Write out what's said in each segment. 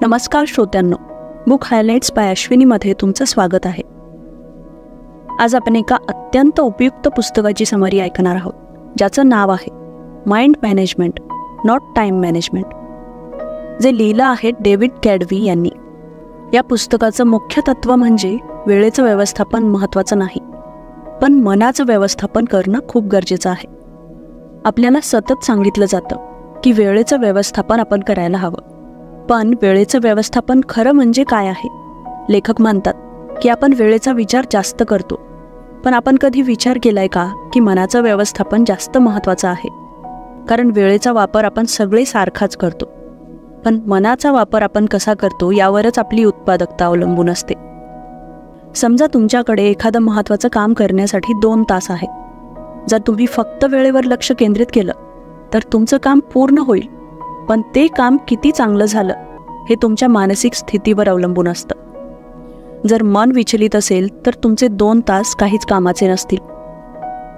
नमस्कार श्रोत्यांनो, book highlights bye अश्विनीमध्ये तुमचं स्वागत आहे. आज आपण एका अत्यंत उपयुक्त पुस्तकाची समरी ऐकणार आहोत, ज्याचं नाव आहे mind management not time management, जे लिहिलं आहे डेव्हिड कॅडवी यांनी. या पुस्तकाचं मुख्य तत्त्व म्हणजे वेळेचं व्यवस्थापन महत्त्वाचं नाही, पण मनाचं व्यवस्थापन करणं खूप गरजेचं आहे. आपल्याला सतत सांगितलं जातं की वेळेचं व्यवस्थापन आपण करायला हवं, पण वेळेचं व्यवस्थापन खरं म्हणजे काय आहे? लेखक म्हणतात की आपण वेळेचा विचार जास्त करतो, पण आपण कधी विचार केलाय का की मनाचं व्यवस्थापन जास्त महत्त्वाचं आहे? कारण वेळेचा वापर आपण सगळे सारखाच करतो, पण मनाचा वापर आपण कसा करतो यावरच आपली उत्पादकता अवलंबून असते. समजा तुमच्याकडे एखादं महत्त्वाचं काम करण्यासाठी 2 तास आहे. जर तुम्ही फक्त वेळेवर लक्ष केंद्रित केलं तर तुमचं काम पूर्ण होईल, पण ते काम किती चांगलं झालं हे तुमच्या मानसिक स्थितीवर अवलंबून असतं. जर मन विचलित असेल तर तुमचे 2 तास काहीच कामाचे नसतील.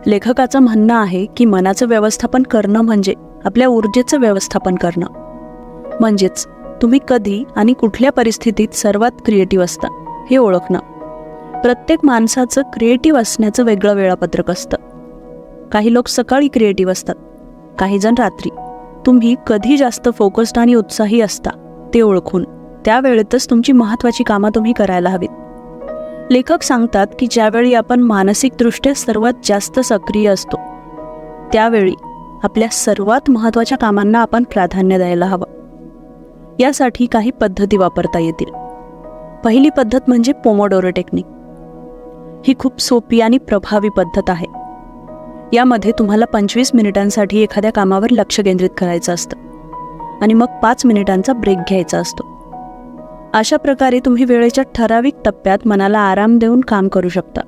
लेखकाचं म्हणणं आहे की मनाचं व्यवस्थापन करणं म्हणजे आपल्या ऊर्जेचं व्यवस्थापन करणं. म्हणजेच तुम्ही कधी आणि कुठल्या परिस्थितीत सर्वात क्रिएटिव्ह असता हे ओळखणं. प्रत्येक माणसाचं क्रिएटिव्ह असण्याचं वेगळं वेळापत्रक असतं. काही लोक सकाळी क्रिएटिव्ह असतात, काही जण रात्री. तुम्ही कधी जास्त फोकस्ड आणि उत्साही असता ते ओळखून त्या वेळेतच तुमची महत्त्वाची कामं तुम्ही करायला हवीत. लेखक सांगतात की ज्यावेळी आपण मानसिकदृष्ट्या सर्वात जास्त सक्रिय असतो त्यावेळी आपल्या सर्वात महत्त्वाच्या कामांना आपण प्राधान्य द्यायला हवं. यासाठी काही पद्धती वापरता येतील. पहिली पद्धत म्हणजे पोमोडोरो टेक्निक. ही खूप सोपी आणि प्रभावी पद्धत आहे. यामध्ये तुम्हाला 25 मिनिटांसाठी एखाद्या कामावर लक्ष केंद्रित करायचं असतं आणि मग 5 मिनिटांचा ब्रेक घ्यायचा असतो. अशा प्रकारे तुम्ही वेळेच्या ठराविक टप्प्यात मनाला आराम देऊन काम करू शकता.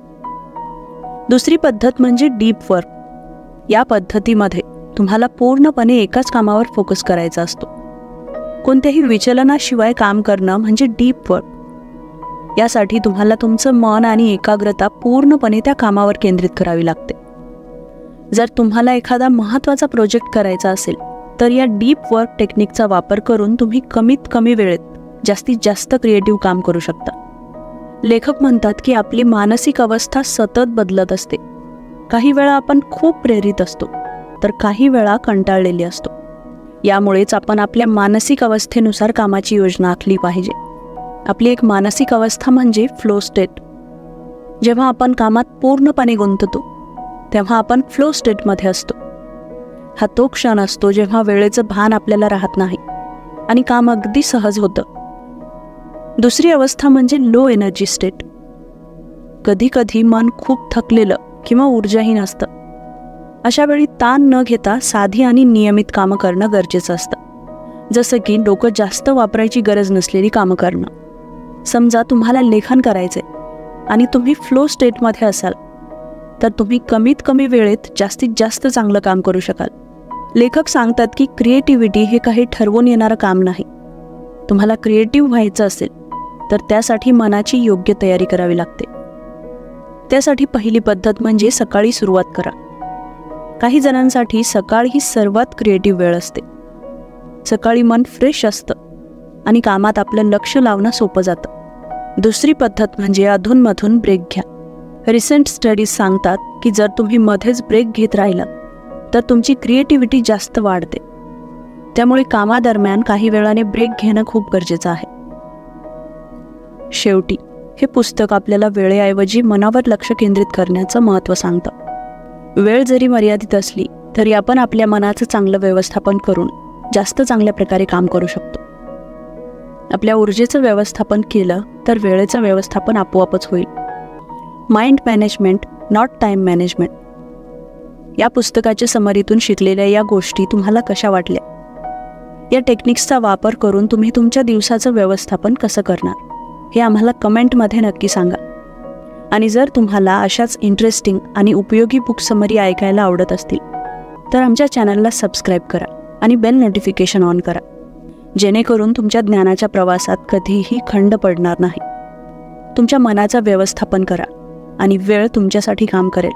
दुसरी पद्धत म्हणजे डीप वर्क. या पद्धतीमध्ये तुम्हाला पूर्णपणे एकाच कामावर फोकस करायचा असतो. कोणत्याही विचलनाशिवाय काम करणं म्हणजे डीप वर्क. यासाठी तुम्हाला तुमचं मन आणि एकाग्रता पूर्णपणे त्या कामावर केंद्रित करावी लागते. जर तुम्हाला एखादा महत्त्वाचा प्रोजेक्ट करायचा असेल तर या डीप वर्क टेक्निकचा वापर करून तुम्ही कमीत कमी वेळेत जास्तीत जास्त क्रिएटिव्ह काम करू शकता. लेखक म्हणतात की आपली मानसिक अवस्था सतत बदलत असते. काही वेळा आपण खूप प्रेरित असतो तर काही वेळा कंटाळलेली असतो. यामुळेच आपण आपल्या मानसिक अवस्थेनुसार कामाची योजना आखली पाहिजे. आपली एक मानसिक अवस्था म्हणजे फ्लो स्टेट. जेव्हा आपण कामात पूर्णपणे गुंततो तेव्हा आपण फ्लो स्टेटमध्ये असतो. हा तो क्षण असतो जेव्हा वेळेचं भान आपल्याला राहत नाही आणि काम अगदी सहज होतं. दुसरी अवस्था म्हणजे लो एनर्जी स्टेट. कधी कधी मन खूप थकलेलं किंवा ऊर्जाहीन असतं. अशा वेळी ताण न घेता साधी आणि नियमित कामं करणं गरजेचं असतं. जसं की डोकं जास्त वापरायची गरज नसलेली कामं करणं. समजा तुम्हाला लेखन करायचंय आणि तुम्ही फ्लो स्टेटमध्ये असाल तर तुम्ही कमीत कमी वेळेत जास्तीत जास्त चांगलं काम करू शकाल. लेखक सांगतात की क्रिएटिव्हिटी हे काही ठरवून येणारं काम नाही. तुम्हाला क्रिएटिव्ह व्हायचं असेल तर त्यासाठी मनाची योग्य तयारी करावी लागते. त्यासाठी पहिली पद्धत म्हणजे सकाळी सुरुवात करा. काही जणांसाठी सकाळ ही सर्वात क्रिएटिव्ह वेळ असते. सकाळी मन फ्रेश असतं आणि कामात आपलं लक्ष लावणं सोपं जातं. दुसरी पद्धत म्हणजे अधूनमधून ब्रेक घ्या. रिसेंट स्टडीज सांगतात की जर तुम्ही मध्येच ब्रेक घेत राहिलात तर तुमची क्रिएटिव्हिटी जास्त वाढते. त्यामुळे कामादरम्यान काही वेळाने ब्रेक घेणं खूप गरजेचं आहे. शेवटी हे पुस्तक आपल्याला वेळेऐवजी मनावर लक्ष केंद्रित करण्याचं महत्त्व सांगतं. वेळ जरी मर्यादित असली तरी आपण आपल्या मनाचं चांगलं व्यवस्थापन करून जास्त चांगल्या प्रकारे काम करू शकतो. आपल्या ऊर्जेचं व्यवस्थापन केलं तर वेळेचं व्यवस्थापन आपोआपच होईल. Mind management not time management. या पुस्तकाच्या समरीतून शिकलेल्या या गोष्टी तुम्हाला कशा वाटल्या? या टेक्निक्सचा वापर करून तुम्ही तुमच्या दिवसाचं व्यवस्थापन कसं करणार हे आम्हाला कमेंटमध्ये नक्की सांगा. आणि जर तुम्हाला अशाच इंटरेस्टिंग आणि उपयोगी बुक समरी ऐकायला आवडत असतील तर आमच्या चॅनलला सबस्क्राईब करा आणि बेल नोटिफिकेशन ऑन करा, जेणेकरून तुमच्या ज्ञानाच्या प्रवासात कधीही खंड पडणार नाही. तुमच्या मनाचं व्यवस्थापन करा आणि वेळ तुमच्यासाठी काम करेल.